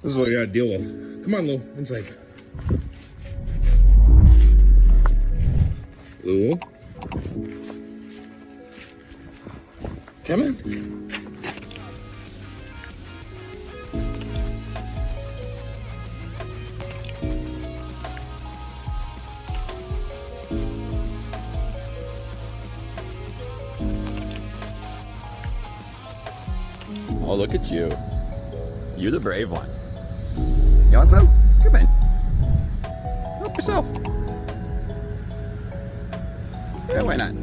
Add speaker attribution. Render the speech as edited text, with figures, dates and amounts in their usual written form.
Speaker 1: This is what you gotta deal with. Come on, Lou, inside. Lou? Come in.
Speaker 2: Oh, look at you. You're the brave one. You want some? Come in. Help yourself. Yeah, why not?